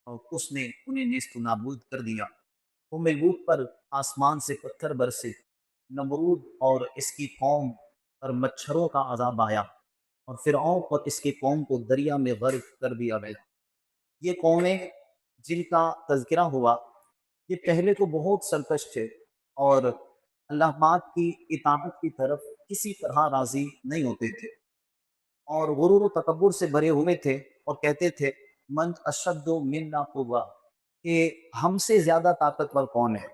اور اس نے انہیں نیست و نابود کر دیا۔ وہ ملوک پر آسمان سے پتھر برسے، نمرود اور اس کی قوم پر مچھروں کا عذاب آیا، اور فرعون اور اس کی قوم کو دریا میں غرق کر دیا گیا۔ یہ قومیں جن کا تذکرہ ہوا، یہ پہلے تو بہت سرکش تھے اور اللہ پاک کی اطاعت کی طرف کسی طرح راضی نہیں ہوتے تھے، اور غرور و تکبر سے بھرے ہوئے تھے، اور کہتے تھے من اشد منا قوہ، کہ ہم سے زیادہ طاقتور کون ہے۔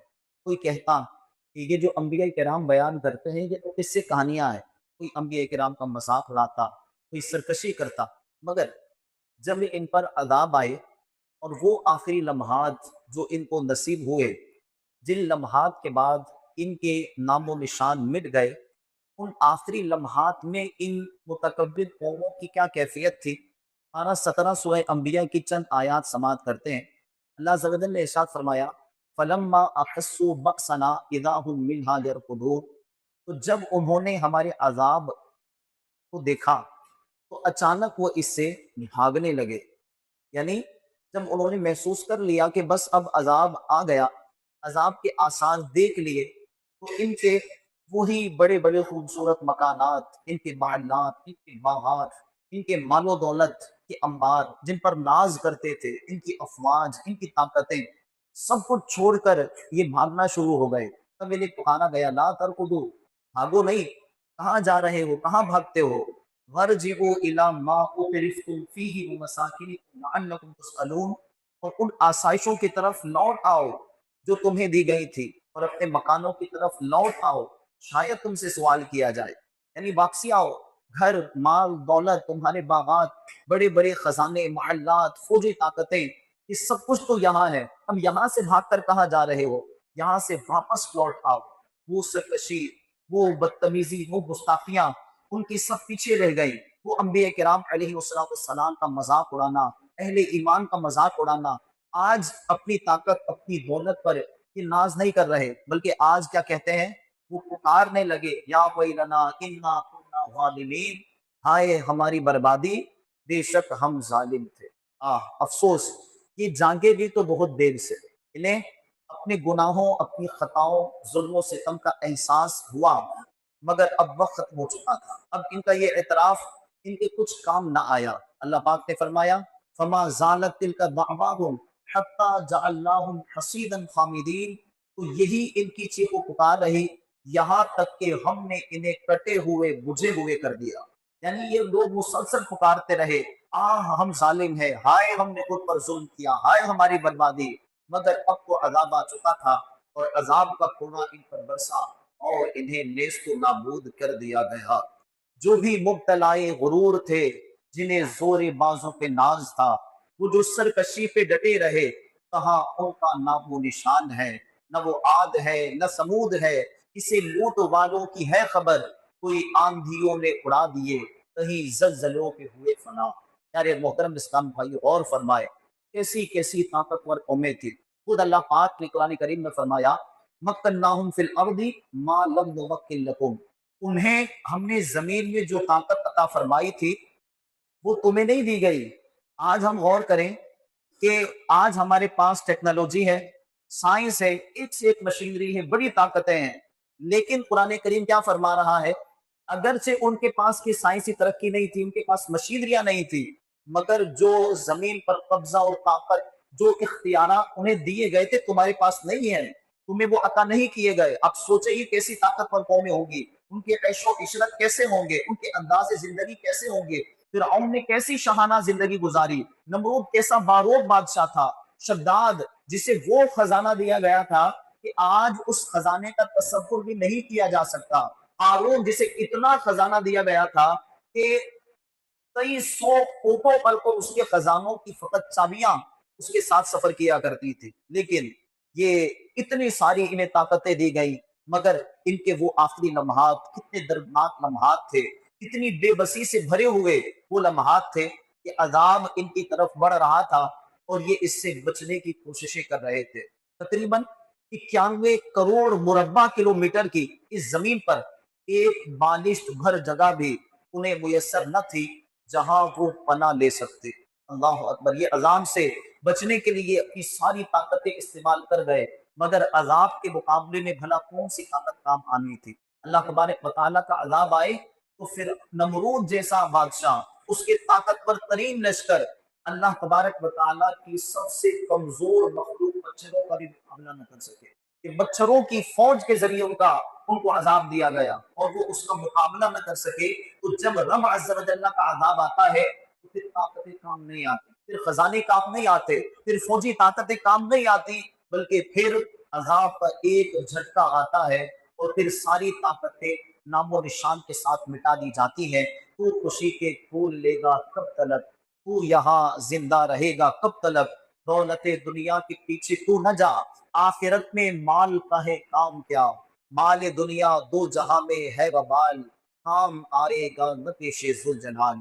کوئی کہتا کہ یہ جو انبیاء کرام بیان کرتے ہیں یہ تو کس سے کہانیاں ہیں، کوئی انبیاء کرام کا مذاق اڑاتا، کوئی سرکشی کرتا، مگر جب ان پر عذاب آئے اور وہ آخری لمحات جو ان کو نصیب ہوئے، جن لمحات کے بعد ان کے نام و نشان مٹ گئے، ان آخری لمحات میں ان متکبر قوموں کی کیا کیفیت تھی۔ 17 سورہ انبیاء کی چند آیات سماعت کرتے ہیں۔ اللہ عز و جل نے ارشاد فرمایا فلما احسوا بأسنا اذا هم منها يركضون، تو جب انہوں نے ہمارے عذاب کو دیکھا تو اچانک وہ اس سے بھاگنے لگے، یعنی جب انہوں نے محسوس کر لیا کہ بس اب عذاب آ گیا، عذاب کے آثار دیکھ لیے، تو ان کے وہی بڑے بڑے خوبصورت مکانات، ان کے محلات، ان کے باغات، ان کے مال و دولت کے انبار جن پر ناز کرتے تھے، ان کی افواج، ان کی طاقتیں، سب کچھ چھوڑ کر یہ بھاگنا شروع ہو گئے۔ تب انہیں پکارا گیا لا ترکضوا، بھاگو نہیں، کہاں جا رہے ہو، کہاں بھاگتے ہو، وارجعوا الی ما اترفتم فیہ ومساکنکم لعلکم تسألون، اور ان آسائشوں کی طرف لوٹ آؤ جو تمہیں دی گئی تھی، اور اپنے مکانوں کی طرف لوٹ آؤ، شاید تم سے سوال کیا جائے، یعنی واپسی آؤ، گھر، مال، دولت، تمہارے باغات، بڑے بڑے خزانے، محلات، فوجی طاقتیں، یہ سب کچھ تو یہاں ہے، اب یہاں سے بھاگ کر کہاں جا رہے ہو، یہاں سے واپس لوٹ آؤ۔ وہ سرکشی، وہ بدتمیزی، وہ گستاخیاں ان کی سب پیچھے رہ گئی۔ وہ انبیاء کرام علیہ السلام کا مذاق اڑانا، اہل ایمان کا مذاق اڑانا، آج اپنی طاقت، اپنی دولت پر یہ ناز نہیں کر رہے، بلکہ آج کیا کہتے ہیں، وہ پکارنے لگے یا ویلنا انا کنا ظالمین، ہائے ہماری بربادی، بے شک ہم ظالم تھے۔ افسوس، یہ جانگے بھی تو بہت دیر سے، انہیں اپنے گناہوں، اپنی خطاؤں، ظلم و ستم کا احساس ہوا، مگر اب وقت ختم ہو چکا تھا، اب ان کا یہ اعتراف ان کے کچھ کام نہ آیا۔ اللہ پاک نے فرمایا فما زالت تلک دعواہم حتی جعلناہم حصیدا خامدین، تو یہی ان کی چیخ و پکار رہی یہاں تک کہ ہم نے انہیں کٹے ہوئے بجھے ہوئے کر دیا۔ یعنی یہ لوگ مسلسل پکارتے رہے ہم ظالم ہیں، ہائے ہم نے خود پر ظلم کیا، ہائے ہماری بربادی، مگر اب تو عذاب آ چکا تھا اور عذاب کا کوڑا ان پر برسا اور انہیں نیست و نابود کر دیا گیا۔ جو بھی مبتلائے غرور تھے، جنہیں زور بازوں پہ ناز تھا، وہ جو سرکشی پہ ڈٹے رہے، کہاں ان کا نام و نشان ہے، نہ وہ عاد ہے نہ سمود ہے، کسی لوٹ والوں کی ہے خبر، کوئی آندھیوں نے اڑا دیے، کہیں زلزلوں کے ہوئے فنا۔ یار محترم اسلام بھائی، اور فرمائے کیسی کیسی طاقتور قومیں تھی۔ خود اللہ پاک نے قرآن کریم میں فرمایا مکناہم فی الارض ما لم نمکن لکم، انہیں ہم نے زمین میں جو طاقت عطا فرمائی تھی وہ تمہیں نہیں دی گئی۔ آج ہم غور کریں کہ آج ہمارے پاس ٹیکنالوجی ہے، سائنس ہے، ایک سے ایک مشینری ہے، بڑی طاقتیں ہیں، لیکن قرآن کریم کیا فرما رہا ہے، اگرچہ ان کے پاس کی سائنسی ترقی نہیں تھی، ان کے پاس مشینریاں نہیں تھی، مگر جو زمین پر قبضہ اور طاقت، جو اختیارات انہیں دیے گئے تھے تمہارے پاس نہیں ہے، تمہیں وہ عطا نہیں کیے گئے۔ اب سوچے یہ کیسی طاقتور قومیں ہوں گی، ان کے عیش و عشرت کیسے ہوں گے، ان کے انداز زندگی کیسے ہوں گے، فرعون نے کیسی شاہانہ زندگی گزاری، نمرود کیسا بارود بادشاہ تھا، شداد جسے وہ خزانہ دیا گیا تھا کہ آج اس خزانے کا تصور بھی نہیں کیا جا سکتا، قارون جسے اتنا خزانہ دیا گیا تھا کہ کئی سو کوپوں پر کو اس کے خزانوں کی فقط چابیاں اس کے ساتھ سفر کیا کرتی تھی، لیکن یہ اتنی ساری انہیں طاقتیں دی گئی، مگر ان کے وہ آخری لمحات کتنے دردناک لمحات تھے، کتنی بے بسی سے بھرے ہوئے وہ لمحات تھے کہ عذاب ان کی طرف بڑھ رہا تھا اور یہ اس سے بچنے کی کوششیں کر رہے تھے۔ تقریباً 91 کروڑ مربع کلومیٹر کی اس زمین پر ایک بالشت بھر جگہ بھی انہیں میسر نہ تھی جہاں وہ پناہ لے سکتے۔ اللہ اکبر، یہ اذان سے بچنے کے لیے اپنی ساری طاقتیں استعمال کر گئے، مگر عذاب کے مقابلے میں بھلا کون سی طاقت کام آنی تھی؟ اللہ تبارک و تعالیٰ کا عذاب آئے تو پھر نمرود جیسا بادشاہ، اس کے طاقتور ترین لشکر، اللہ تبارک و تعالیٰ کی سب سے کمزور مخلوق مچھروں کا بھی مقابلہ نہ کر سکے، کہ مچھروں کی فوج کے ذریعے ان کو عذاب دیا گیا اور وہ اس کا مقابلہ نہ کر سکے۔ تو جب رب عز و جل کا عذاب آتا ہے تو پھر طاقتیں کام نہیں آتی، پھر خزانے کام نہیں آتے، پھر فوجی طاقتیں کام نہیں آتی، بلکہ پھر عذاب کا ایک جھٹکا آتا ہے اور پھر ساری طاقتیں نام و نشان کے ساتھ مٹا دی جاتی ہیں۔ تو خوشی کے پھول لے گا کب تلک، تو یہاں زندہ رہے گا کب تلک، دولت دنیا کے پیچھے تو نہ جا، آخرت میں مال کا ہے کام کیا، مال دنیا دو جہاں میں ہے وبال، کام آئے گا نہ پیش ذوالجلال۔